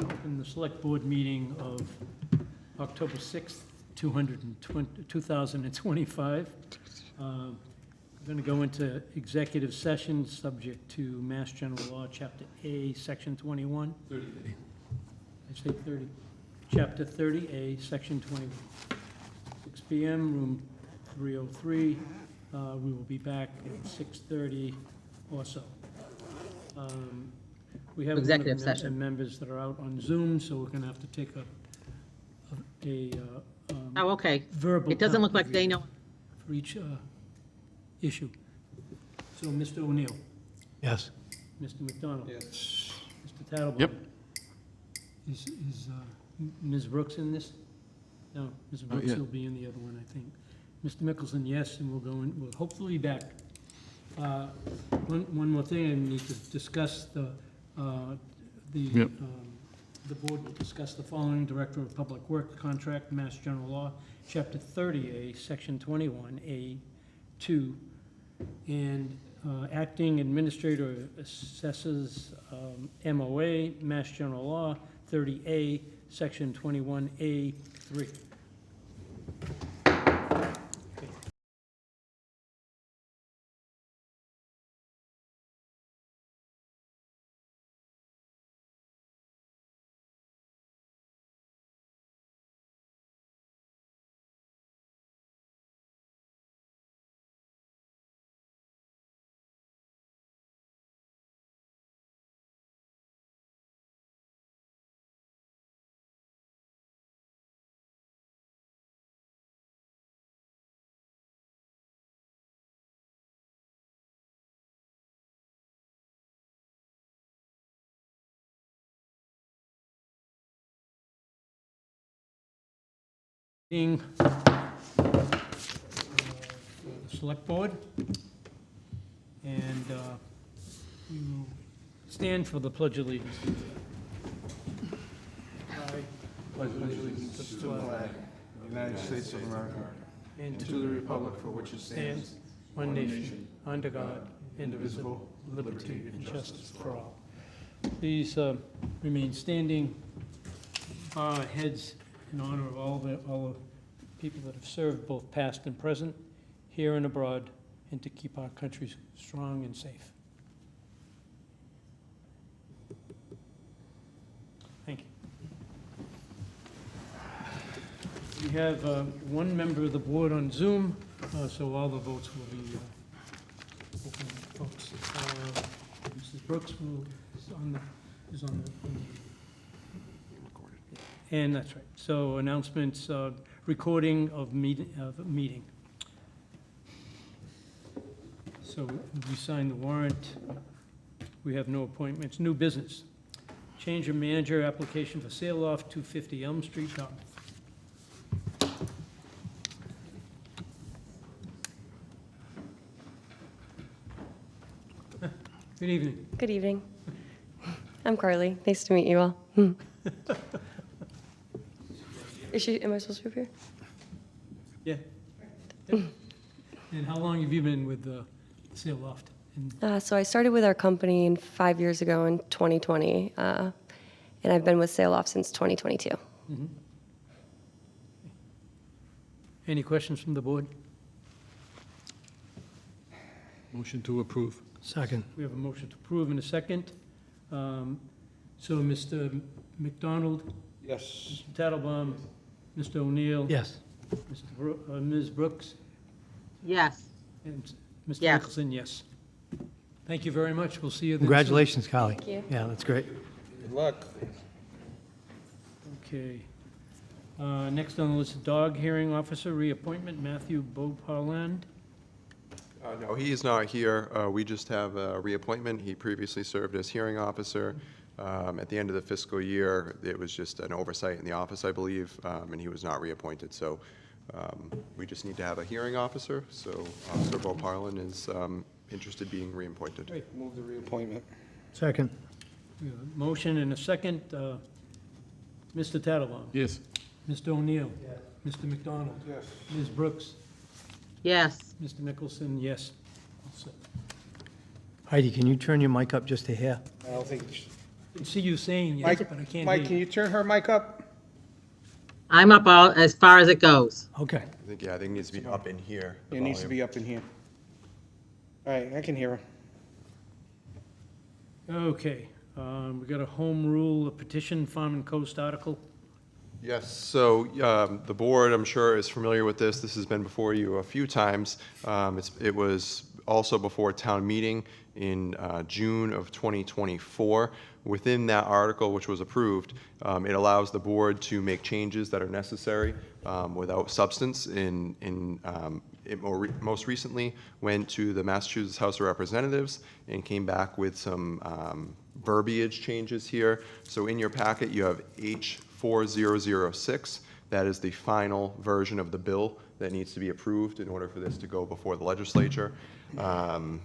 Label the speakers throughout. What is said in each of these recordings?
Speaker 1: Open the Select Board meeting of October 6th, 2025. We're going to go into executive session, subject to Mass General Law, Chapter A, Section 21. 30A. I say 30. Chapter 30A, Section 21. 6 PM, room 303. We will be back at 6:30 or so. We have one of
Speaker 2: Executive
Speaker 1: the
Speaker 2: session.
Speaker 1: members that are out on Zoom, so we're going to have to take a
Speaker 2: Oh, okay.
Speaker 1: verbal.
Speaker 2: It doesn't look like they
Speaker 1: comment
Speaker 2: know.
Speaker 1: for each issue. So, Mr. O'Neill,
Speaker 3: Yes.
Speaker 1: Mr. McDonald.
Speaker 3: Yes.
Speaker 1: Mr. Tattlebaum.
Speaker 3: Yep.
Speaker 1: Is Ms. Brooks in this? No, Ms. Brooks
Speaker 3: yet.
Speaker 1: will be in the other one, I think. Mr. Mickelson, yes, and we'll go in, we'll hopefully be back. One more thing, I need to discuss
Speaker 3: Yep.
Speaker 1: the board will discuss the following: Director of Public Works contract, Mass General Law, Chapter 30A, Section 21A2, and acting administrator assesses MOA, Mass General Law, 30A, Section 21A3. Being Select Board, and we will stand for the Pledge of Allegiance. I
Speaker 4: Pledge allegiance to the flag of the United States of America
Speaker 1: and
Speaker 4: and to the republic for which it stands,
Speaker 1: one nation, under God, indivisible, liberty and justice for all. Please remain standing. Bow our heads in honor of all the people that have served, both past and present, here and abroad, and to keep our country strong and safe. Thank you. We have one member of the board on Zoom, so all the votes will be open votes. Mrs. Brooks is on the. And that's right. So announcements, recording of meeting. So we signed the warrant. We have no appointments. New business. Change of manager application for sale off 250 Elm Street, Dartmouth. Good evening.
Speaker 5: Good evening. I'm Carly. Nice to meet you all. Am I supposed to be up here?
Speaker 1: Yeah. And how long have you been with Sail Loft? And
Speaker 5: So I started with our company 5 years ago in 2020, and I've been with Sail Off since 2022.
Speaker 1: Any questions from the board?
Speaker 3: Motion to approve. Second.
Speaker 1: We have a motion to approve in a second. So Mr. McDonald,
Speaker 4: yes.
Speaker 1: Mr. Tattlebaum, Mr. O'Neill.
Speaker 3: Yes.
Speaker 1: Ms. Brooks,
Speaker 2: Yes.
Speaker 1: and Mr.
Speaker 2: Yes.
Speaker 1: Nicholson, yes. Thank you very much. We'll see you then soon.
Speaker 3: Congratulations, Carly.
Speaker 5: Thank you.
Speaker 3: Yeah, that's great.
Speaker 4: Good luck.
Speaker 1: Okay. Next on the list, dog hearing officer, reappointment, Matthew Beauparland.
Speaker 6: No, he is not here. We just have a reappointment. He previously served as hearing officer. At the end of the fiscal year, it was just an oversight in the office, I believe, and he was not reappointed. So we just need to have a hearing officer. So Officer Beauparland is interested in being reappointed.
Speaker 1: Great.
Speaker 4: Move the reappointment.
Speaker 3: Second.
Speaker 1: We have a motion and a second. Mr. Tattlebaum.
Speaker 3: Yes.
Speaker 1: Mr. O'Neill. Mr. McDonald.
Speaker 4: Yes.
Speaker 1: Ms. Brooks.
Speaker 2: Yes.
Speaker 1: Mr. Nicholson, yes. All set.
Speaker 3: Heidi, can you turn your mic up just to hear?
Speaker 4: I don't think,
Speaker 1: can see you saying yes,
Speaker 4: Mike,
Speaker 1: but I can't
Speaker 4: Mike,
Speaker 1: hear
Speaker 4: can
Speaker 1: you.
Speaker 4: you turn her mic up?
Speaker 2: I'm up all, as far as it goes.
Speaker 3: Okay.
Speaker 6: I think it needs to be up in here. the
Speaker 4: It needs to
Speaker 6: volume.
Speaker 4: be up in here. All right, I can hear her.
Speaker 1: Okay, we got a home rule, a petition, Farm and Coast article.
Speaker 6: Yes, so the board, I'm sure, is familiar with this. This has been before you a few times. It was also before town meeting in June of 2024. Within that article, which was approved, it allows the board to make changes that are necessary without substance. It most recently went to the Massachusetts House of Representatives and came back with some verbiage changes here. So in your packet, you have H4006. That is the final version of the bill that needs to be approved in order for this to go before the legislature. And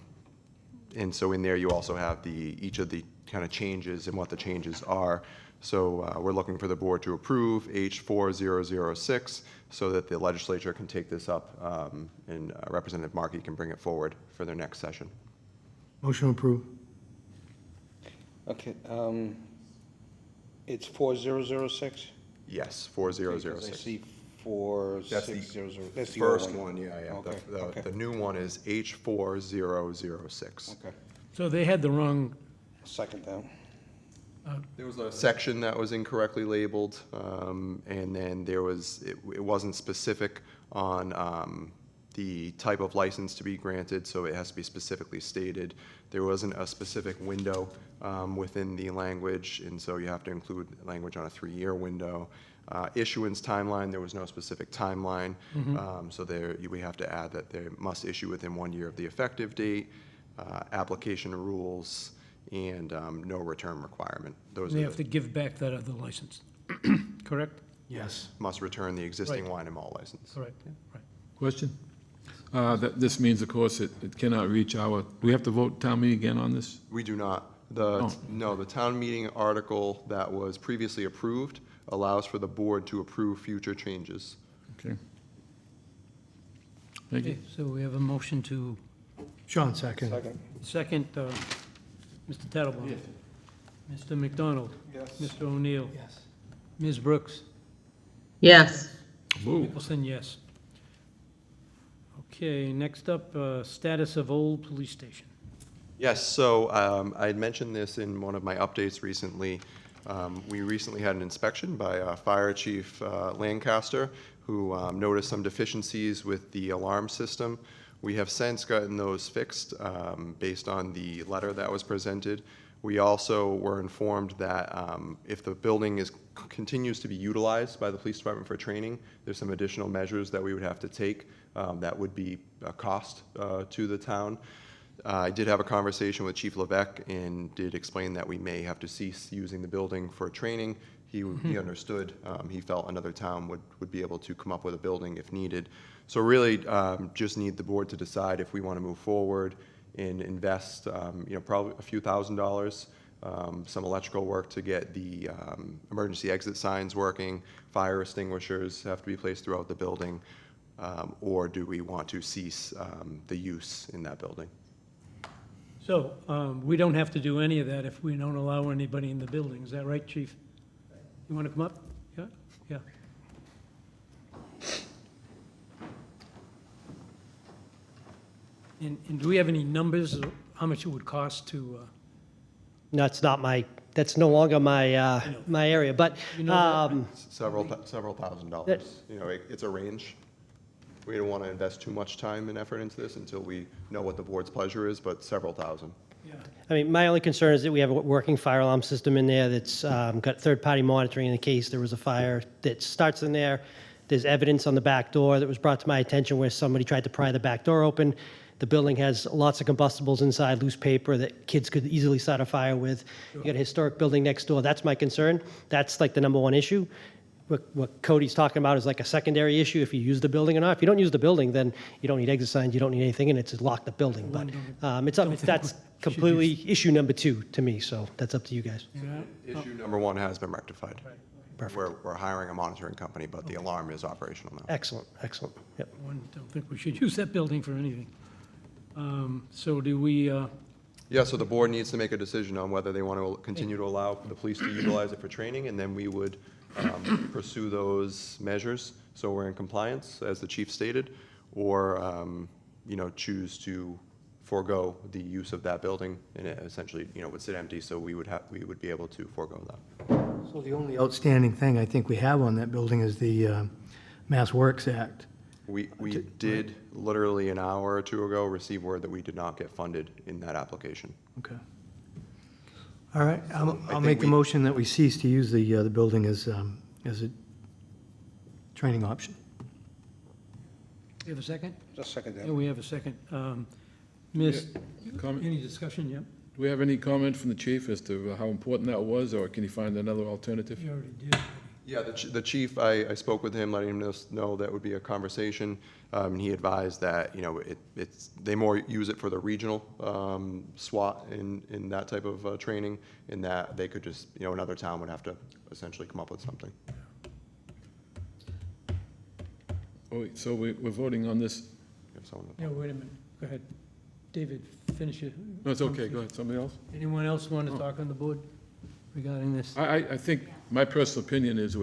Speaker 6: so in there, you also have each of the kind of changes and what the changes are. So we're looking for the board to approve H4006 so that the legislature can take this up and Representative Markey can bring it forward for their next session.
Speaker 3: Motion approved.
Speaker 4: Okay, it's 4006?
Speaker 6: Yes,
Speaker 4: Because I
Speaker 6: 4006.
Speaker 4: see
Speaker 6: That's the
Speaker 4: 4600. That's the
Speaker 6: first
Speaker 4: old
Speaker 6: one, yeah.
Speaker 4: Okay, okay.
Speaker 6: The new one is H4006.
Speaker 4: Okay,
Speaker 1: So they had the wrong,
Speaker 4: second down.
Speaker 6: There was a section that was incorrectly labeled, and then it wasn't specific on the type of license to be granted, so it has to be specifically stated. There wasn't a specific window within the language, and so you have to include language on a 3-year window. Issuance timeline, there was no specific timeline, so we have to add that they must issue within 1 year of the effective date. Application rules, and no return requirement. Those
Speaker 1: they
Speaker 6: are
Speaker 1: have to give back that other license, correct?
Speaker 3: Yes.
Speaker 6: must return the existing
Speaker 1: Right.
Speaker 6: wine and malt license.
Speaker 1: Correct, right.
Speaker 7: Question? This means, of course, it cannot reach our, do we have to vote town meeting again on this?
Speaker 6: We do not.
Speaker 7: Oh.
Speaker 6: The town meeting article that was previously approved allows for the board to approve future changes.
Speaker 7: Okay. Thank you.
Speaker 1: Okay, so we have a motion to,
Speaker 3: Sean, second.
Speaker 4: Second.
Speaker 1: second, Mr. Tattlebaum. Mr. McDonald.
Speaker 4: Yes.
Speaker 1: Mr. O'Neill.
Speaker 3: Yes.
Speaker 1: Ms. Brooks.
Speaker 2: Yes.
Speaker 7: Whoa.
Speaker 1: Mickelson, yes. Okay, next up, status of old police station.
Speaker 6: Yes, so I had mentioned this in one of my updates recently. We recently had an inspection by Fire Chief Lancaster, who noticed some deficiencies with the alarm system. We have since gotten those fixed based on the letter that was presented. We also were informed that if the building continues to be utilized by the police department for training, there's some additional measures that we would have to take that would be a cost to the town. I did have a conversation with Chief Levesque and did explain that we may have to cease using the building for training. He understood. He felt another town would be able to come up with a building if needed. So really just need the board to decide if we want to move forward and invest, probably a few $1,000s, some electrical work to get the emergency exit signs working, fire extinguishers have to be placed throughout the building, or do we want to cease the use in that building?
Speaker 1: So, we don't have to do any of that if we don't allow anybody in the building, is that right, Chief? You want to come up? Yeah, yeah. And do we have any numbers of how much it would cost to,
Speaker 8: That's not that's no longer my, my area, but,
Speaker 1: You know that,
Speaker 6: Several $1,000s.
Speaker 8: That-
Speaker 6: It's a range. We don't want to invest too much time and effort into this until we know what the board's pleasure is, but several thousand.
Speaker 1: yeah,
Speaker 8: I mean, my only concern is that we have a working fire alarm system in there that's got third-party monitoring in case there was a fire that starts in there. There's evidence on the back door that was brought to my attention where somebody tried to pry the back door open. The building has lots of combustibles inside, loose paper that kids could easily start a fire with. You got a historic building next door. That's my concern. That's like the number one issue. What Cody's talking about is like a secondary issue, if you use the building or not. If you don't use the building, then you don't need exit signs, you don't need anything, and it's a locked up building. But that's completely issue number 2 to me, so that's up to you guys.
Speaker 1: yeah.
Speaker 6: Issue number 1 has been rectified.
Speaker 8: Perfect.
Speaker 6: We're hiring a monitoring company, but the alarm is operational now.
Speaker 8: Excellent, excellent. Yep.
Speaker 1: I don't think we should use that building for anything. So do we
Speaker 6: Yeah, so the board needs to make a decision on whether they want to continue to allow the police to utilize it for training, and then we would pursue those measures, so we're in compliance, as the chief stated, or, choose to forego the use of that building, and it essentially, would sit empty, so we would be able to forego that.
Speaker 3: So the only outstanding thing I think we have on that building is the Mass Works Act.
Speaker 6: We did, literally an hour or two ago, receive word that we did not get funded in that application.
Speaker 3: Okay. All right, I'll
Speaker 6: think
Speaker 3: make the
Speaker 6: we-
Speaker 3: motion that we cease to use the building as a training option.
Speaker 1: You have a second?
Speaker 4: Just second
Speaker 1: Yeah, we have a second. Miss,
Speaker 7: Comment?
Speaker 1: any discussion? Yep.
Speaker 7: Do we have any comment from the chief as to how important that was, or can you find another alternative?
Speaker 1: You already did.
Speaker 6: Yeah, the chief, I spoke with him, letting him know that would be a conversation. And he advised that, they more use it for the regional SWAT in that type of training, in that they could just, another town would have to essentially come up with something.
Speaker 7: Oh, wait, so we're voting on this?
Speaker 6: If someone-
Speaker 1: Yeah, wait a minute. Go ahead. David, finish it.
Speaker 7: No, it's okay, go ahead, somebody else?
Speaker 1: Anyone else want to talk on the board regarding this?
Speaker 7: I think, my personal opinion is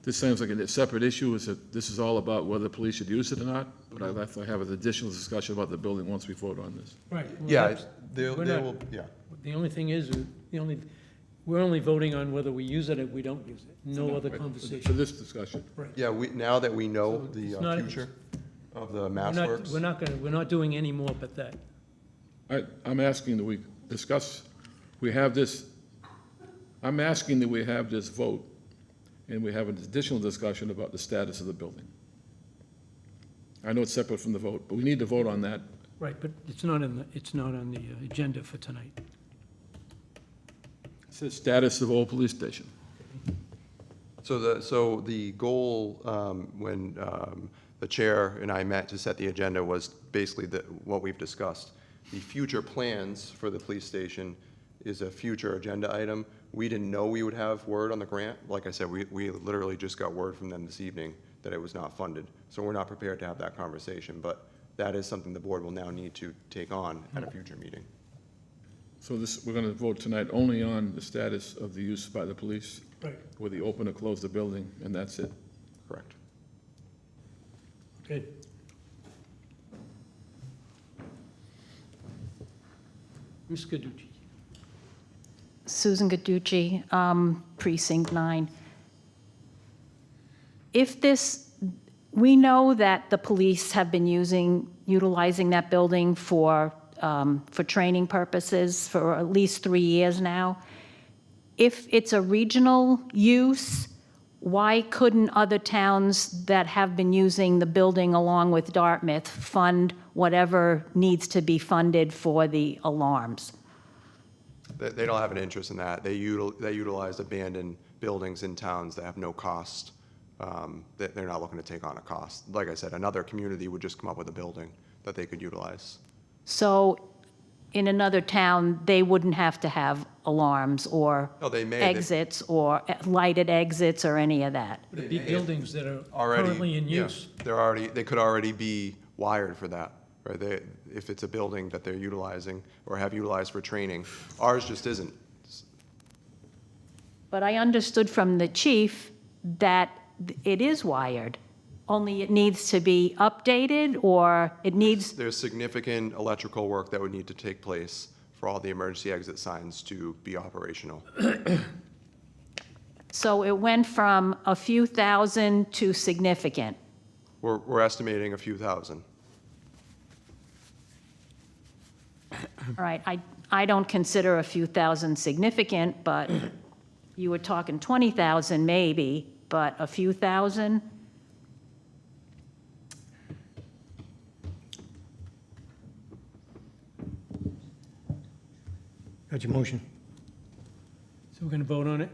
Speaker 7: this sounds like a separate issue, is that this is all about whether the police should use it or not, but I'd like to have an additional discussion about the building once we vote on this.
Speaker 1: Right. well,
Speaker 6: Yeah,
Speaker 1: that's-
Speaker 6: they
Speaker 1: we're
Speaker 6: they
Speaker 1: not-
Speaker 6: will, yeah.
Speaker 1: The only thing is, we're only voting on whether we use it or we don't use it. No other
Speaker 7: Right, For
Speaker 1: conversation.
Speaker 7: this discussion.
Speaker 6: Yeah, now that we know
Speaker 1: So
Speaker 6: the
Speaker 1: it's not-
Speaker 6: future of the
Speaker 1: We're
Speaker 6: Mass
Speaker 1: not,
Speaker 6: Works.
Speaker 1: we're not doing any more but that.
Speaker 7: I'm asking that we discuss, I'm asking that we have this vote, and we have an additional discussion about the status of the building. I know it's separate from the vote, but we need to vote on that.
Speaker 1: Right, but it's not on the agenda for tonight.
Speaker 7: It says status of Old Police Station.
Speaker 6: So the goal, when the chair and I met to set the agenda, was basically what we've discussed. The future plans for the police station is a future agenda item. We didn't know we would have word on the grant. Like I said, we literally just got word from them this evening that it was not funded. So we're not prepared to have that conversation, but that is something the board will now need to take on at a future meeting.
Speaker 7: So we're going to vote tonight only on the status of the use by the police,
Speaker 1: Right.
Speaker 7: whether you open or close the building, and that's it.
Speaker 6: Correct.
Speaker 1: Good. Ms. Caducci.
Speaker 9: Susan Gaducci, Precinct 9. We know that the police have been utilizing that building for training purposes for at least 3 years now. If it's a regional use, why couldn't other towns that have been using the building along with Dartmouth fund whatever needs to be funded for the alarms?
Speaker 6: They don't have an interest in that. They utilize abandoned buildings in towns that have no cost. They're not looking to take on a cost. Like I said, another community would just come up with a building that they could utilize.
Speaker 9: So in another town, they wouldn't have to have alarms or
Speaker 6: No, they may.
Speaker 9: exits or lighted exits or any of that.
Speaker 1: Would it be buildings that are
Speaker 6: Already,
Speaker 1: currently in
Speaker 6: yeah,
Speaker 1: use?
Speaker 6: they could already be wired for that, right? If it's a building that they're utilizing or have utilized for training. Ours just isn't.
Speaker 9: But I understood from the chief that it is wired, only it needs to be updated or it needs,
Speaker 6: There's significant electrical work that would need to take place for all the emergency exit signs to be operational.
Speaker 9: so it went from a few thousand to significant.
Speaker 6: We're estimating a few thousand.
Speaker 9: All right, I don't consider a few thousand significant, but you were talking 20,000 maybe, but a few thousand?
Speaker 3: Got your motion.
Speaker 1: So we're going to vote on it?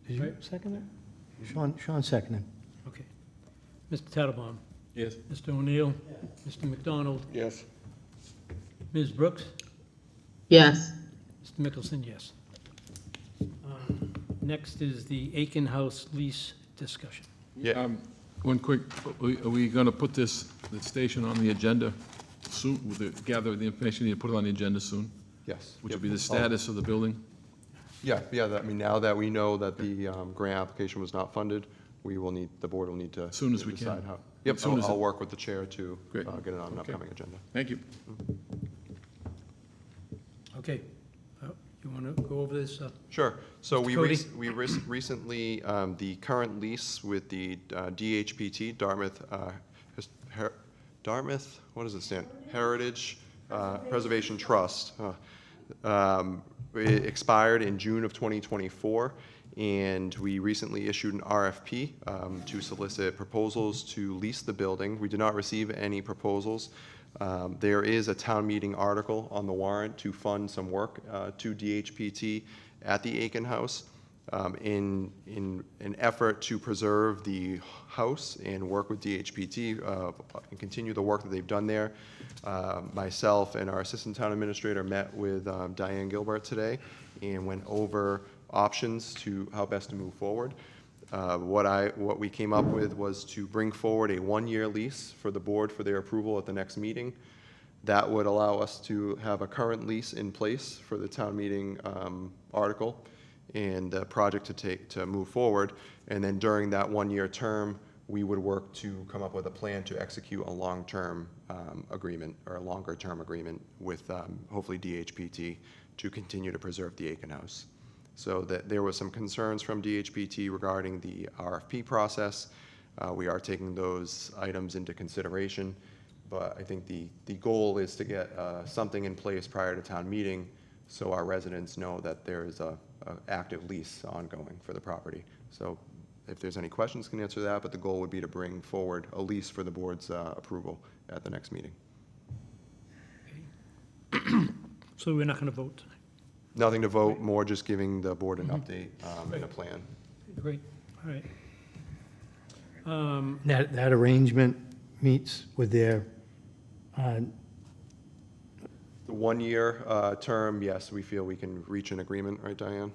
Speaker 3: Did you
Speaker 1: Right.
Speaker 3: second it? Sean seconded.
Speaker 1: Okay. Mr. Tattlebaum?
Speaker 7: Yes.
Speaker 1: Mr. O'Neill? Mr. McDonald?
Speaker 4: Yes.
Speaker 1: Ms. Brooks?
Speaker 2: Yes.
Speaker 1: Mr. Mickelson, yes. Next is the Aiken House lease discussion.
Speaker 6: Yeah.
Speaker 7: One quick, are we going to put the station on the agenda soon, gather the information, you put it on the agenda soon?
Speaker 6: Yes.
Speaker 7: Which
Speaker 6: Yep.
Speaker 7: would be the status of the building?
Speaker 6: Yeah, I mean, now that we know that the grant application was not funded, the board will need to.
Speaker 7: Soon as we can.
Speaker 6: decide how. Yep,
Speaker 7: As soon as
Speaker 6: I'll
Speaker 7: it-
Speaker 6: work with the chair to
Speaker 7: Great.
Speaker 6: get it on an
Speaker 7: Okay.
Speaker 6: upcoming agenda.
Speaker 7: Thank you.
Speaker 1: Okay. You want to go over this?
Speaker 6: Sure. So we
Speaker 1: Cody?
Speaker 6: recently, the current lease with the DHPT, Dartmouth, what does it stand? Heritage Preservation Trust. It expired in June of 2024, and we recently issued an RFP to solicit proposals to lease the building. We did not receive any proposals. There is a town meeting article on the warrant to fund some work to DHPT at the Aiken House. In an effort to preserve the house and work with DHPT and continue the work that they've done there, myself and our assistant town administrator met with Diane Gilbert today and went over options to how best to move forward. What we came up with was to bring forward a one-year lease for the board for their approval at the next meeting. That would allow us to have a current lease in place for the town meeting article and the project to move forward. And then during that one-year term, we would work to come up with a plan to execute a long-term agreement or a longer-term agreement with hopefully DHPT to continue to preserve the Aiken House. So that there was some concerns from DHPT regarding the RFP process. We are taking those items into consideration, but I think the goal is to get something in place prior to town meeting so our residents know that there is a active lease ongoing for the property. So if there's any questions, can answer that, but the goal would be to bring forward a lease for the board's approval at the next meeting.
Speaker 1: So we're not going to vote tonight.
Speaker 6: Nothing to vote, more just giving the board an update and a plan.
Speaker 1: Great, all right.
Speaker 3: That arrangement meets with their,
Speaker 6: The one-year term, yes, we feel we can reach an agreement, right, Diane?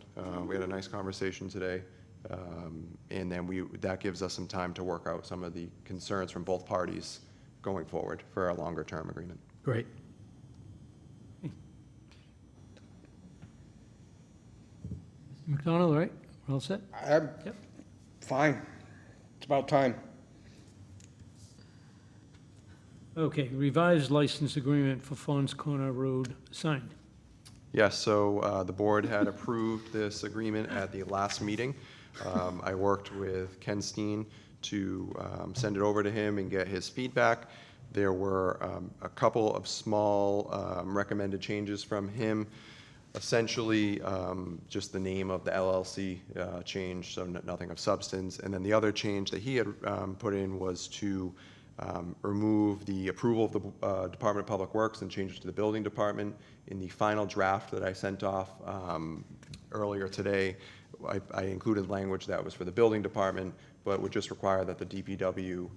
Speaker 6: We had a nice conversation today, and then that gives us some time to work out some of the concerns from both parties going forward for a longer-term agreement.
Speaker 3: great.
Speaker 1: Mr. McDonald, all right? We're all set?
Speaker 4: I'm
Speaker 1: Yep.
Speaker 4: fine. It's about time.
Speaker 1: Okay, revised license agreement for Fons Corner Road signed.
Speaker 6: Yes, so the board had approved this agreement at the last meeting. I worked with Ken Steen to send it over to him and get his feedback. There were a couple of small recommended changes from him. Essentially, just the name of the LLC changed, so nothing of substance. And then the other change that he had put in was to remove the approval of the Department of Public Works and change it to the Building Department. In the final draft that I sent off earlier today, I included language that was for the Building Department, but would just require that the DPW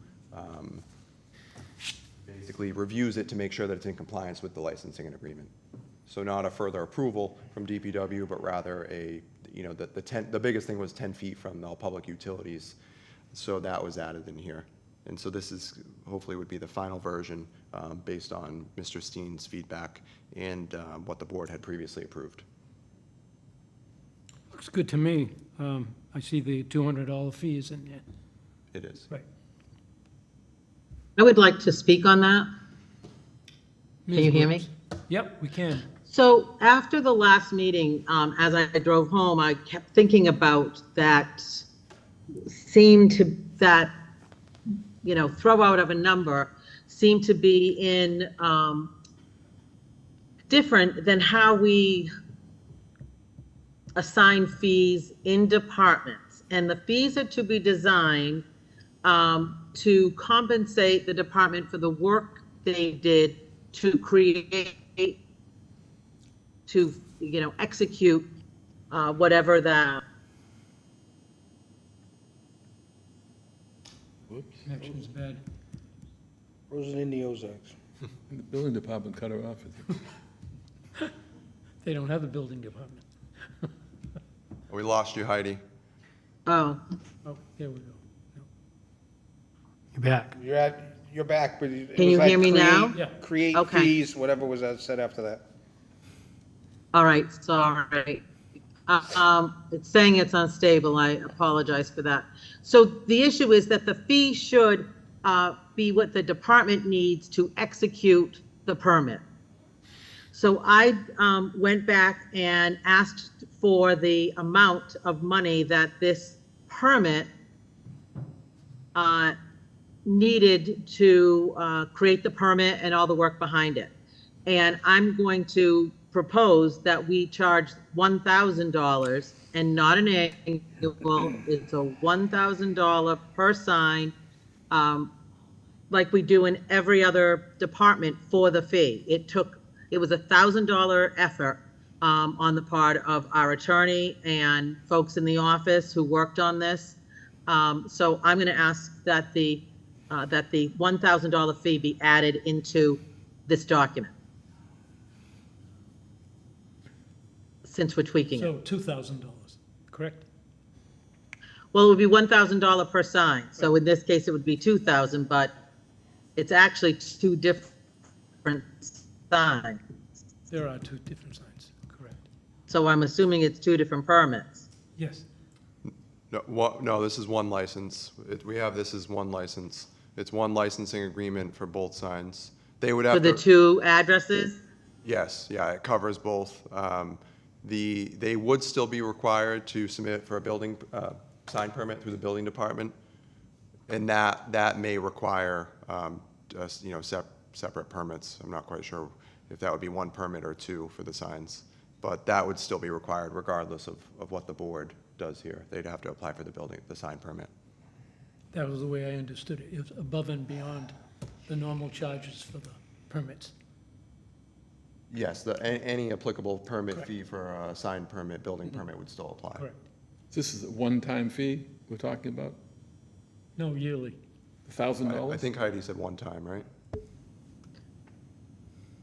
Speaker 6: basically reviews it to make sure that it's in compliance with the licensing and agreement. So not a further approval from DPW, but rather the biggest thing was 10 feet from the public utilities. So that was added in here. And so this is, hopefully would be the final version based on Mr. Steen's feedback and what the board had previously approved.
Speaker 1: Looks good to me. I see the $200 fees in there.
Speaker 6: It is.
Speaker 1: Right.
Speaker 2: I would like to speak on that. Can you hear me?
Speaker 1: Yep, we can.
Speaker 2: So after the last meeting, as I drove home, I kept thinking about that throw out of a number seemed to be in different than how we assign fees in departments. And the fees are to be designed to compensate the department for the work they did to create, to execute whatever that.
Speaker 1: Connection's bad.
Speaker 4: Frozen in the Ozarks.
Speaker 7: The building department cut her off.
Speaker 1: They don't have a building department.
Speaker 6: We lost you, Heidi.
Speaker 2: Oh,
Speaker 1: Oh, there we go.
Speaker 3: You're back.
Speaker 4: You're back, but it
Speaker 2: Can
Speaker 4: was
Speaker 2: you
Speaker 4: like
Speaker 2: hear me now?
Speaker 1: Yeah.
Speaker 4: Create
Speaker 2: Okay.
Speaker 4: fees, whatever was said after that.
Speaker 2: All right, sorry. It's saying it's unstable. I apologize for that. So the issue is that the fee should be what the department needs to execute the permit. So I went back and asked for the amount of money that this permit needed to create the permit and all the work behind it. And I'm going to propose that we charge $1,000 and not an annual. It's a $1,000 per sign, like we do in every other department for the fee. It was a $1,000 effort on the part of our attorney and folks in the office who worked on this. So I'm going to ask that the $1,000 fee be added into this document, since we're tweaking
Speaker 1: So
Speaker 2: it.
Speaker 1: $2,000, correct?
Speaker 2: Well, it would be $1,000 per sign. So in this case, it would be 2,000, but it's actually two different signs.
Speaker 1: There are two different signs, correct?
Speaker 2: So I'm assuming it's two different permits.
Speaker 1: Yes.
Speaker 6: No, this is one license. We have this as one license. It's one licensing agreement for both signs. They would
Speaker 2: For
Speaker 6: have
Speaker 2: the
Speaker 6: to,
Speaker 2: two addresses?
Speaker 6: yes, yeah, it covers both. They would still be required to submit for a building, sign permit through the building department. And that may require, just, separate permits. I'm not quite sure if that would be one permit or two for the signs. But that would still be required regardless of what the board does here. They'd have to apply for the sign permit.
Speaker 1: That was the way I understood it. It was above and beyond the normal charges for the permits.
Speaker 6: Yes, any applicable permit fee for a sign permit, building permit would still apply.
Speaker 1: Correct.
Speaker 7: This is a one-time fee we're talking about?
Speaker 1: No, yearly.
Speaker 7: $1,000?
Speaker 6: I think Heidi said one time, right?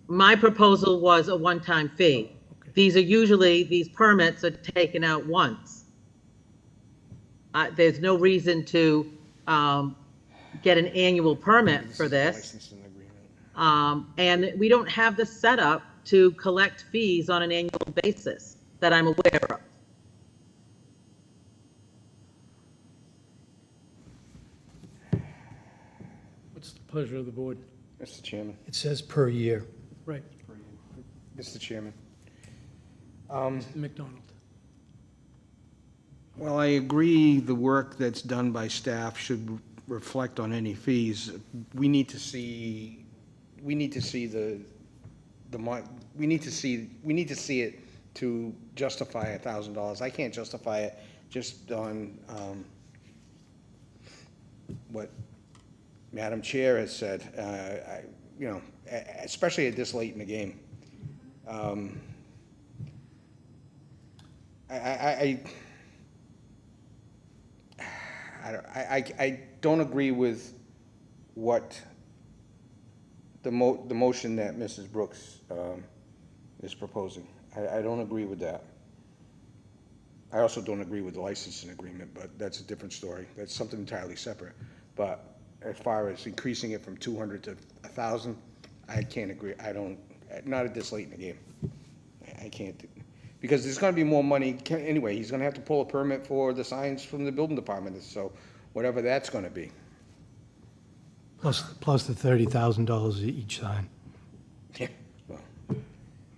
Speaker 2: My proposal was a one-time fee.
Speaker 1: Okay.
Speaker 2: These permits are taken out once. There's no reason to get an annual permit for this.
Speaker 4: Licensing agreement.
Speaker 2: And we don't have the setup to collect fees on an annual basis that I'm aware of.
Speaker 1: What's the pleasure of the board?
Speaker 4: Mr. Chairman,
Speaker 3: It says per year.
Speaker 1: Right,
Speaker 4: Mr. Chairman.
Speaker 1: Mr. McDonald.
Speaker 4: Well, I agree the work that's done by staff should reflect on any fees. We need to see it to justify $1,000. I can't justify it just on what Madam Chair has said, especially at this late in the game. I don't agree with what the motion that Mrs. Brooks is proposing. I don't agree with that. I also don't agree with the licensing agreement, but that's a different story. That's something entirely separate. But as far as increasing it from 200 to 1,000, I can't agree. Not at this late in the game. I can't, because there's gonna be more money, anyway, he's gonna have to pull a permit for the signs from the building department, so whatever that's gonna be.
Speaker 3: Plus the $30,000 each sign.
Speaker 4: Yeah, well,
Speaker 1: Yeah,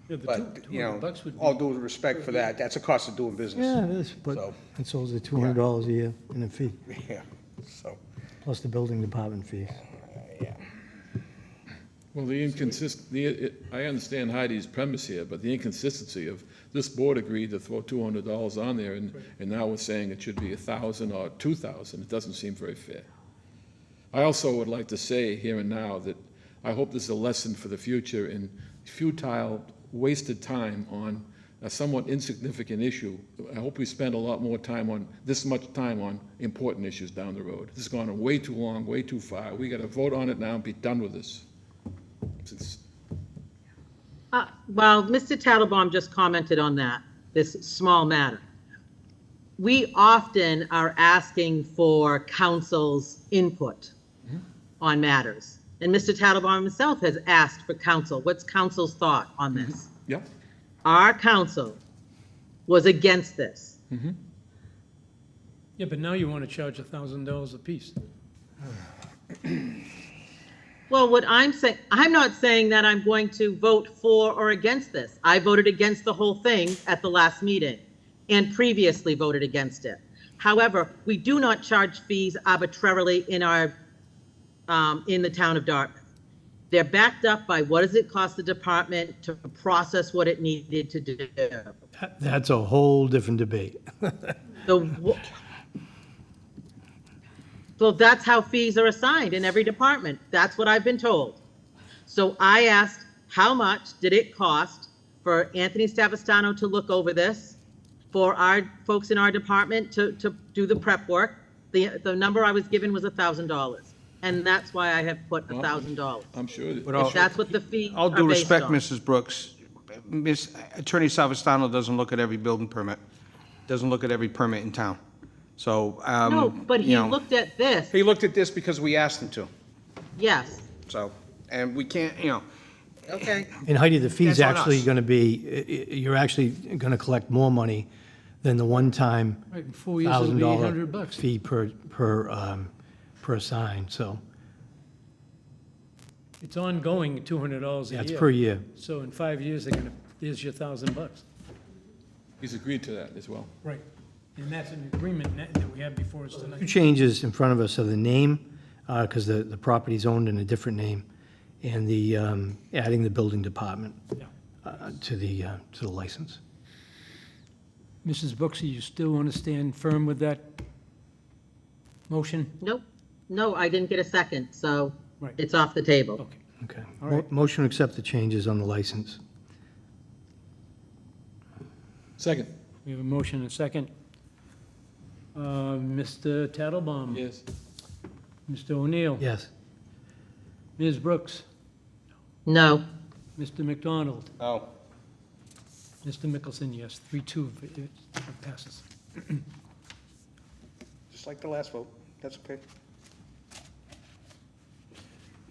Speaker 1: the
Speaker 4: but,
Speaker 1: $200 would be.
Speaker 4: all due respect for that, that's a cost of doing business.
Speaker 3: Yeah, it is, but
Speaker 4: So-
Speaker 3: it's also $200 a year in a fee,
Speaker 4: Yeah, so,
Speaker 3: plus the building department fee.
Speaker 4: yeah.
Speaker 7: Well, I understand Heidi's premise here, but the inconsistency of this board agreed to throw $200 on there, and now we're saying it should be 1,000 or 2,000. It doesn't seem very fair. I also would like to say here and now that I hope this is a lesson for the future in futile, wasted time on a somewhat insignificant issue. I hope we spend a lot more time on, this much time on important issues down the road. This has gone on way too long, way too far. We got to vote on it now and be done with this.
Speaker 2: Well, Mr. Tattlebaum just commented on that, this small matter. We often are asking for council's input on matters. And Mr. Tattlebaum himself has asked for council. What's council's thought on this?
Speaker 7: Yeah,
Speaker 2: our council was against this.
Speaker 1: Yeah, but now you want to charge $1,000 apiece.
Speaker 2: Well, what I'm saying, I'm not saying that I'm going to vote for or against this. I voted against the whole thing at the last meeting and previously voted against it. However, we do not charge fees arbitrarily in our, in the town of Dartmouth. They're backed up by what does it cost the department to process what it needed to do.
Speaker 3: That's a whole different debate.
Speaker 2: So that's how fees are assigned in every department. That's what I've been told. So I asked, how much did it cost for Anthony Stavastano to look over this, for our folks in our department to do the prep work? The number I was given was $1,000. And that's why I have put $1,000.
Speaker 7: I'm sure that.
Speaker 4: But
Speaker 2: That's what the fees
Speaker 4: all
Speaker 2: are
Speaker 4: due
Speaker 2: based
Speaker 4: respect,
Speaker 2: on.
Speaker 4: Mrs. Brooks, Attorney Savastano doesn't look at every building permit, doesn't look at every permit in town. So,
Speaker 2: No, but he
Speaker 4: you know,
Speaker 2: looked at this,
Speaker 4: he looked at this because we asked him to,
Speaker 2: yes,
Speaker 4: so, and we can't, you know,
Speaker 2: okay.
Speaker 3: And Heidi, the fee's
Speaker 4: That's on
Speaker 3: actually
Speaker 4: us.
Speaker 3: going to be, you're actually going to collect more money than the one-time
Speaker 1: Right, in 4 years, it'll be
Speaker 3: $1,000
Speaker 1: $800.
Speaker 3: fee per sign, so
Speaker 1: It's ongoing, $200 a year.
Speaker 3: that's per year.
Speaker 1: So in 5 years, they're gonna, there's your $1,000.
Speaker 7: He's agreed to that as well.
Speaker 1: Right. And that's an agreement that we have before us
Speaker 3: Two
Speaker 1: tonight.
Speaker 3: changes in front of us are the name, because the property's owned in a different name, and the adding the building department
Speaker 1: Yeah.
Speaker 3: to the license.
Speaker 1: Mrs. Brooks, you still want to stand firm with that motion?
Speaker 2: Nope, no, I didn't get a second, so
Speaker 1: Right.
Speaker 2: it's off the table.
Speaker 1: Okay.
Speaker 3: Okay.
Speaker 1: All right.
Speaker 3: Motion to accept the changes on the license.
Speaker 7: Second,
Speaker 1: We have a motion and a second. Mr. Tattlebaum?
Speaker 7: yes.
Speaker 1: Mr. O'Neill?
Speaker 3: Yes.
Speaker 1: Ms. Brooks?
Speaker 2: No,
Speaker 1: Mr. McDonald?
Speaker 4: oh,
Speaker 1: Mr. Mickelson, yes. 3-2, it passes.
Speaker 4: just like the last vote, that's okay.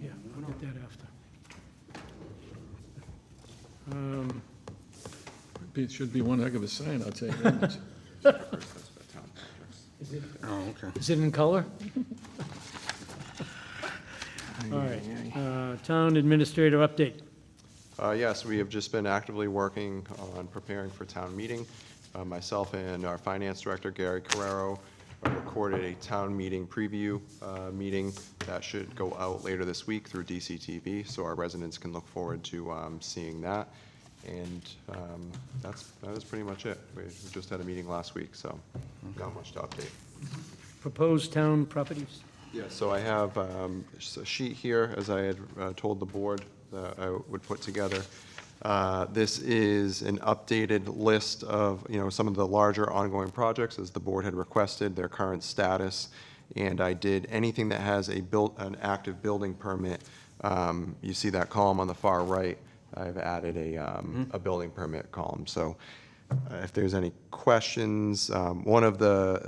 Speaker 1: Yeah, we'll get that after.
Speaker 7: It should be one heck of a sign, I'll tell you that much.
Speaker 4: Oh, okay.
Speaker 1: Is it in color? All right, town administrator update.
Speaker 6: Yes, we have just been actively working on preparing for town meeting. Myself and our finance director, Gary Carrero, recorded a town meeting preview meeting that should go out later this week through DCTV, so our residents can look forward to seeing that. And that is pretty much it. We just had a meeting last week, so not much to update.
Speaker 1: Proposed town properties.
Speaker 6: Yeah, so I have just a sheet here, as I had told the board that I would put together. This is an updated list of, some of the larger ongoing projects, as the board had requested, their current status. And I did anything that has an active building permit. You see that column on the far right. I've added a building permit column. So if there's any questions, I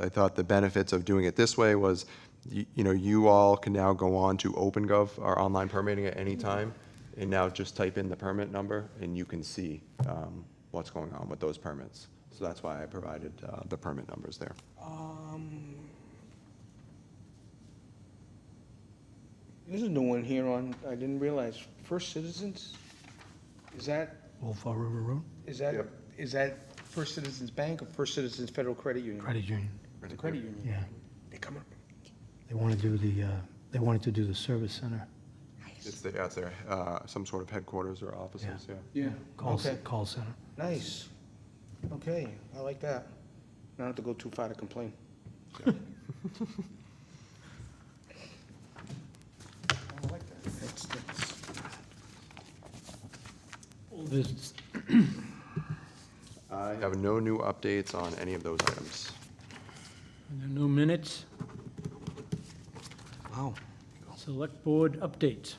Speaker 6: thought the benefits of doing it this way was, you all can now go on to OpenGov, our online permitting, at any time, and now just type in the permit number, and you can see what's going on with those permits. So that's why I provided the permit numbers there.
Speaker 4: There's a new one here on, I didn't realize, First Citizens? Is that,
Speaker 3: Old Fall River Road,
Speaker 4: is that,
Speaker 6: Yep.
Speaker 4: is that First Citizens Bank or First Citizens Federal Credit Union?
Speaker 3: Credit Union.
Speaker 4: The credit union.
Speaker 3: Yeah.
Speaker 4: They come up.
Speaker 3: They want to do they wanted to do the service center,
Speaker 6: It's their some sort of headquarters or offices, yeah.
Speaker 4: Yeah.
Speaker 3: call
Speaker 4: Okay,
Speaker 3: call center.
Speaker 4: nice. Okay, I like that. Not have to go too far to complain. I like that. That's-
Speaker 1: Old business.
Speaker 6: I have no new updates on any of those items.
Speaker 1: And there are no minutes.
Speaker 4: Wow.
Speaker 1: Select board updates.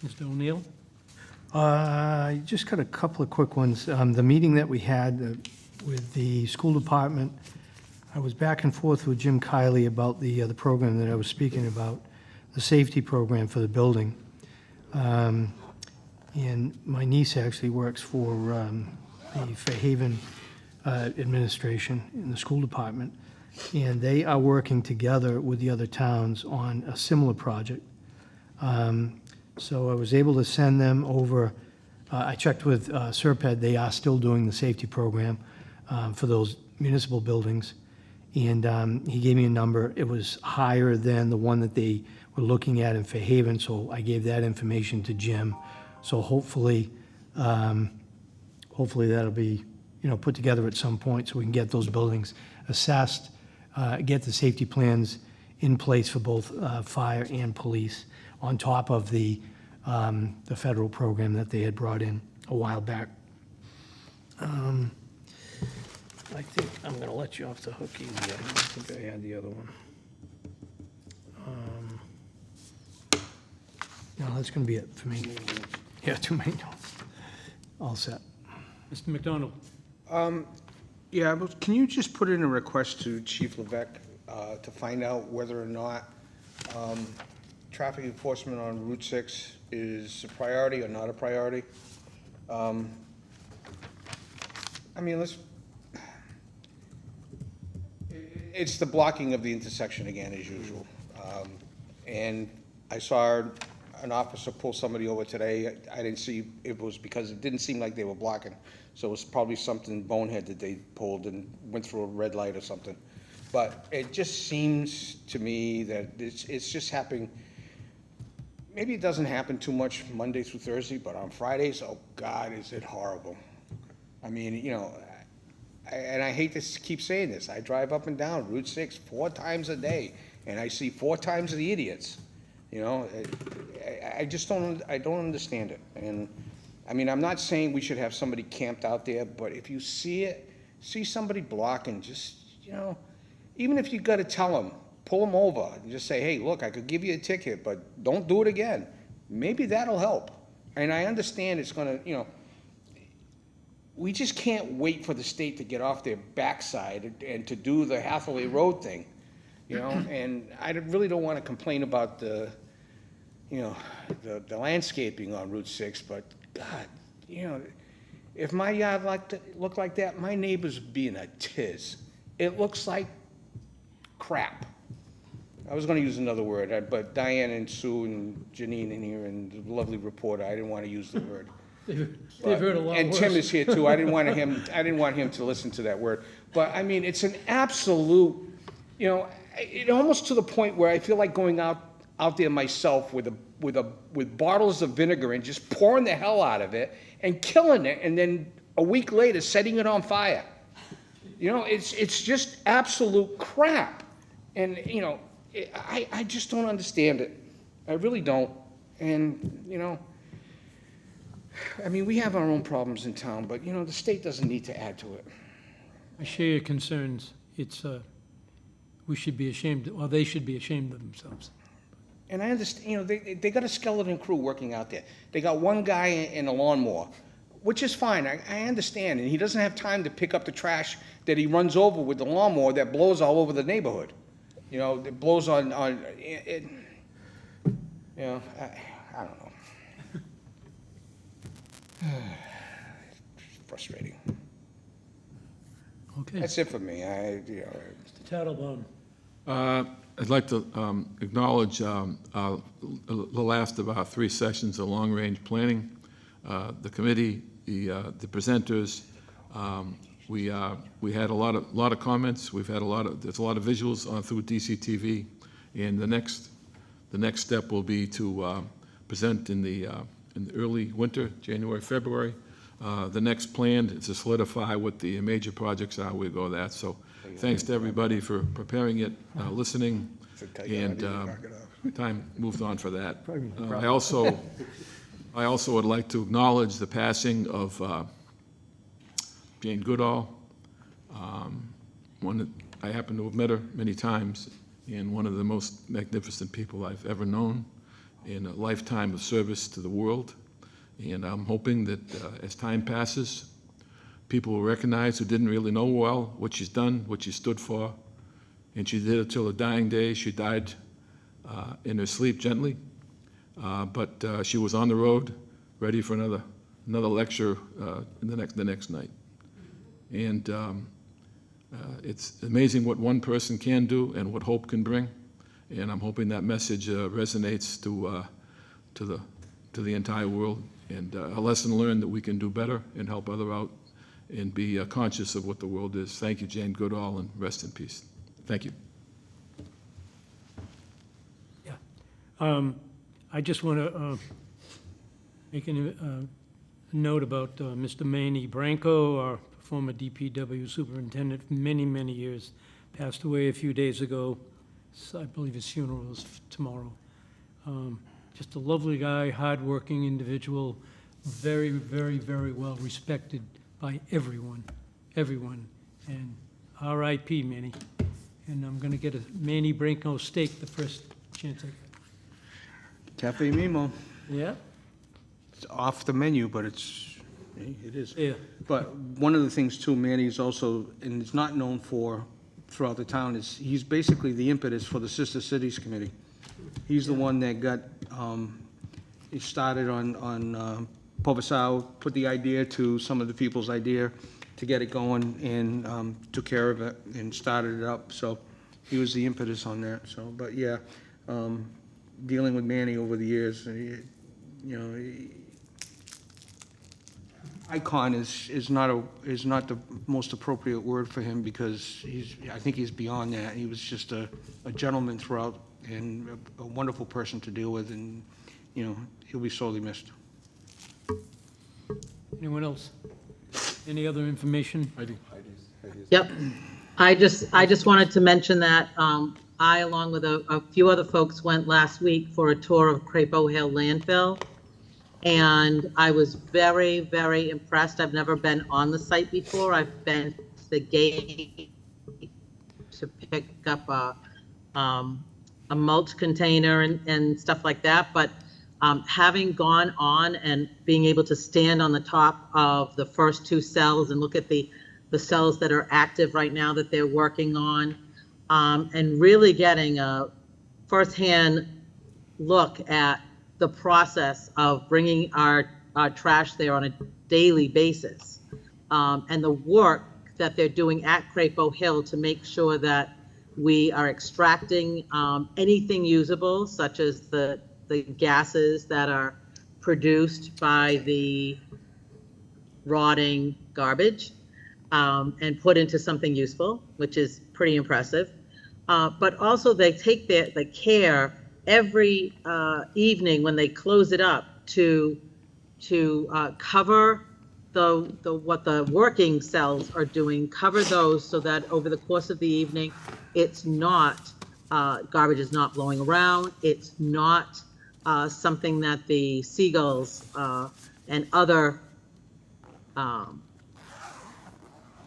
Speaker 1: Mr. O'Neill?
Speaker 3: I just got a couple of quick ones. The meeting that we had with the school department, I was back and forth with Jim Kiley about the program that I was speaking about. the safety program for the building. And my niece actually works for the Fairhaven administration in the school department, and they are working together with the other towns on a similar project. So I was able to send them over, I checked with Serped, they are still doing the safety program for those municipal buildings, and he gave me a number. It was higher than the one that they were looking at in Fairhaven, so I gave that information to Jim. So hopefully that'll be, put together at some point so we can get those buildings assessed, get the safety plans in place for both fire and police on top of the federal program that they had brought in a while back. I think I'm going to let you off the hook easy. I don't think I had the other one. No, that's going to be it for me. Yeah, 2 main notes. All set.
Speaker 1: Mr. McDonald?
Speaker 4: Yeah, but can you just put in a request to Chief Levesque to find out whether or not traffic enforcement on Route 6 is a priority or not a priority? I mean, it's the blocking of the intersection again, as usual. And I saw an officer pull somebody over today. I didn't see, it was because it didn't seem like they were blocking. So it was probably something bonehead that they pulled and went through a red light or something. But it just seems to me that it's just happening. Maybe it doesn't happen too much Monday through Thursday, but on Fridays, oh God, is it horrible. I mean, and I hate to keep saying this, I drive up and down Route 6 4 times a day, and I see 4 times the idiots. I just don't understand it. And I mean, I'm not saying we should have somebody camped out there, but if you see somebody blocking, just, even if you got to tell them, pull them over and just say, hey, look, I could give you a ticket, but don't do it again. Maybe that'll help. And I understand it's going to, we just can't wait for the state to get off their backside and to do the Hathaway Road thing, and I really don't want to complain about the landscaping on Route 6, but God, if my yard looked like that, my neighbors would be in a tiz. It looks like crap. I was going to use another word, but Diane and Sue and Janine in here and the lovely reporter, I didn't want to use the word.
Speaker 1: They've heard a lot worse.
Speaker 4: And Tim is here too. I didn't want him to listen to that word. But I mean, it's an absolute, it almost to the point where I feel like going out there myself with bottles of vinegar and just pouring the hell out of it and killing it, and then a week later setting it on fire. It's just absolute crap. And I just don't understand it. I really don't. And I mean, we have our own problems in town, but the state doesn't need to add to it.
Speaker 1: I share your concerns. It's, we should be ashamed, or they should be ashamed of themselves.
Speaker 4: And I understand, they got a skeleton crew working out there. They got one guy in a lawnmower, which is fine. I understand. And he doesn't have time to pick up the trash that he runs over with the lawnmower that blows all over the neighborhood. It blows on it. I don't know. Frustrating.
Speaker 1: Okay.
Speaker 4: That's it for me.
Speaker 1: Mr. Tattlebaum.
Speaker 7: I'd like to acknowledge the last of our 3 sessions of long-range planning, the committee, the presenters. We had a lot of comments. We've had there's a lot of visuals on through DCTV, and the next step will be to present in the early winter, January, February. The next plan is to solidify what the major projects are. We'll go that. So thanks to everybody for preparing it, listening, and time moved on for that. I also would like to acknowledge the passing of Jane Goodall. One that I happen to have met her many times, and one of the most magnificent people I've ever known in a lifetime of service to the world. And I'm hoping that as time passes, people will recognize who didn't really know well what she's done, what she stood for, and she did it till her dying day. She died in her sleep gently, but she was on the road, ready for another lecture the next night. And it's amazing what one person can do and what hope can bring. And I'm hoping that message resonates to the entire world, and a lesson learned that we can do better and help other out and be conscious of what the world is. Thank you, Jane Goodall, and rest in peace. Thank you.
Speaker 1: I just want to make a note about Mr. Manny Branco, our former DPW superintendent for many, many years, passed away a few days ago. So I believe his funeral is tomorrow. Just a lovely guy, hardworking individual, very, very, very well respected by everyone, and R.I.P. Manny. And I'm going to get a Manny Branco steak the first chance I get.
Speaker 4: Cafe Mimo.
Speaker 1: Yeah?
Speaker 4: It's off the menu, but it is.
Speaker 1: Yeah.
Speaker 4: But one of the things too, Manny's also, and it's not known for throughout the town, is he's basically the impetus for the Sister Cities Committee. He's the one that got, he started on Povasau, put the idea to some of the people's idea to get it going, and took care of it and started it up. So he was the impetus on that. So, but yeah, dealing with Manny over the years, icon is not the most appropriate word for him, because I think he's beyond that. He was just a gentleman throughout, and a wonderful person to deal with, and he'll be sorely missed.
Speaker 1: Anyone else? Any other information?
Speaker 2: Yep. I just wanted to mention that I, along with a few other folks, went last week for a tour of Crapo Hill landfill. And I was very, very impressed. I've never been on the site before. I've been to the gate to pick up a mulch container and stuff like that. But having gone on and being able to stand on the top of the first two cells and look at the cells that are active right now that they're working on, and really getting a firsthand look at the process of bringing our trash there on a daily basis, and the work that they're doing at Crapo Hill to make sure that we are extracting anything usable, such as the gases that are produced by the rotting garbage, and put into something useful, which is pretty impressive. But also they take the care every evening when they close it up to cover what the working cells are doing, cover those so that over the course of the evening, it's not, garbage is not blowing around. It's not something that the seagulls and other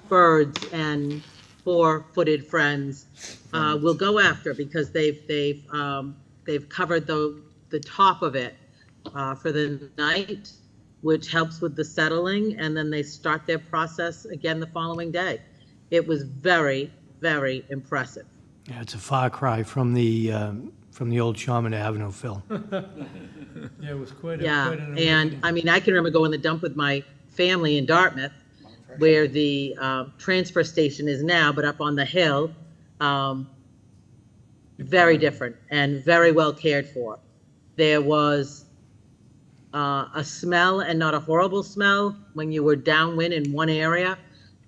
Speaker 2: birds and four-footed friends will go after, because they've covered the top of it for the night, which helps with the settling, and then they start their process again the following day. It was very, very impressive.
Speaker 3: Yeah, it's a far cry from the old Sherman Avenue, Phil.
Speaker 1: Yeah, it was quite
Speaker 2: Yeah,
Speaker 1: an
Speaker 2: and I mean, I can remember going to the dump with my family in Dartmouth, where the transfer station is now, but up on the hill. Very different and very well cared for. There was a smell, and not a horrible smell, when you were downwind in one area.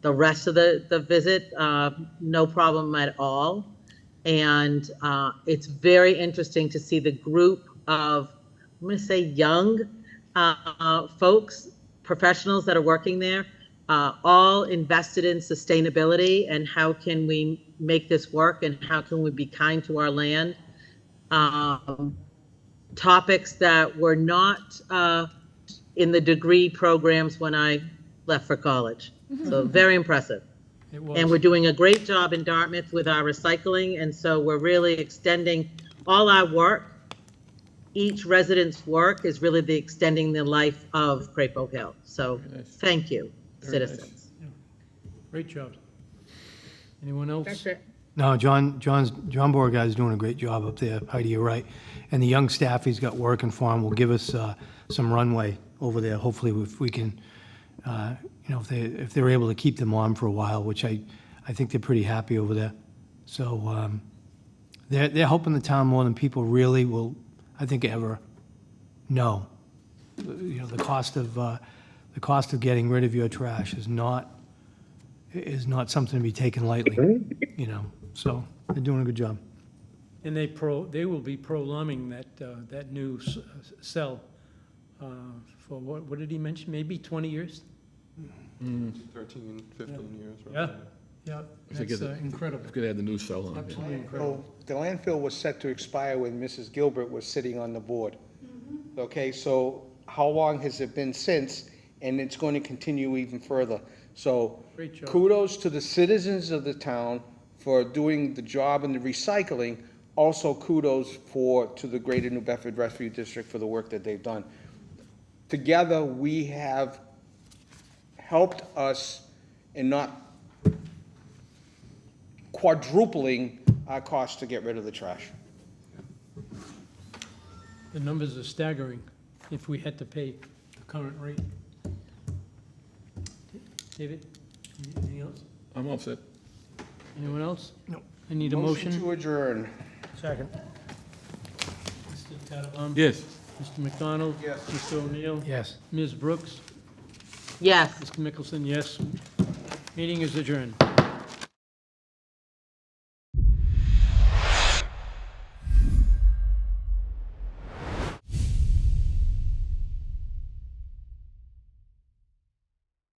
Speaker 2: The rest of the visit, no problem at all. And it's very interesting to see the group of, I'm going to say, young folks, professionals that are working there, all invested in sustainability and how can we make this work and how can we be kind to our land. Topics that were not in the degree programs when I left for college. So very impressive.
Speaker 1: It was.
Speaker 2: And we're doing a great job in Dartmouth with our recycling, and so we're really extending all our work. Each resident's work is really extending the life of Crapo Hill. So thank you,
Speaker 7: Very nice.
Speaker 2: citizens.
Speaker 1: Great job. Anyone else?
Speaker 2: That's it.
Speaker 3: No, John Beauregard's doing a great job up there, Heidi, you're right. And the young staff he's got working for him will give us some runway over there. Hopefully, if we can, if they're able to keep them on for a while, which I think they're pretty happy over there. So they're helping the town more than people really will, I think, ever know. The cost of getting rid of your trash is not something to be taken lightly, so they're doing a good job.
Speaker 1: And they will be prolonging that new cell for, what did he mention, maybe 20 years?
Speaker 6: 13, 15 years.
Speaker 1: Yeah,
Speaker 6: roughly.
Speaker 1: yeah,
Speaker 7: think
Speaker 1: that's
Speaker 7: it-
Speaker 1: incredible,
Speaker 7: If we could add the new cell on.
Speaker 1: absolutely incredible.
Speaker 4: So the landfill was set to expire when Mrs. Gilbert was sitting on the board. Okay, so how long has it been since? And it's going to continue even further. So
Speaker 1: Great job.
Speaker 4: kudos to the citizens of the town for doing the job in the recycling. Also kudos to the Greater New Bedford Rescue District for the work that they've done. Together, we have helped us in not quadrupling our cost to get rid of the trash.
Speaker 1: The numbers are staggering if we had to pay the current rate. David, anything else?
Speaker 7: I'm all set.
Speaker 1: Anyone else?
Speaker 3: No.
Speaker 1: I need a motion.
Speaker 4: To adjourn.
Speaker 3: Second.
Speaker 1: Mr. Tattelbaum?
Speaker 7: Yes.
Speaker 1: Mr. McDonald?
Speaker 4: Yes.
Speaker 1: Mr. O'Neill?
Speaker 3: Yes.
Speaker 1: Ms. Brooks?
Speaker 2: Yes.
Speaker 1: Mr. Mickelson, yes. Meeting is adjourned.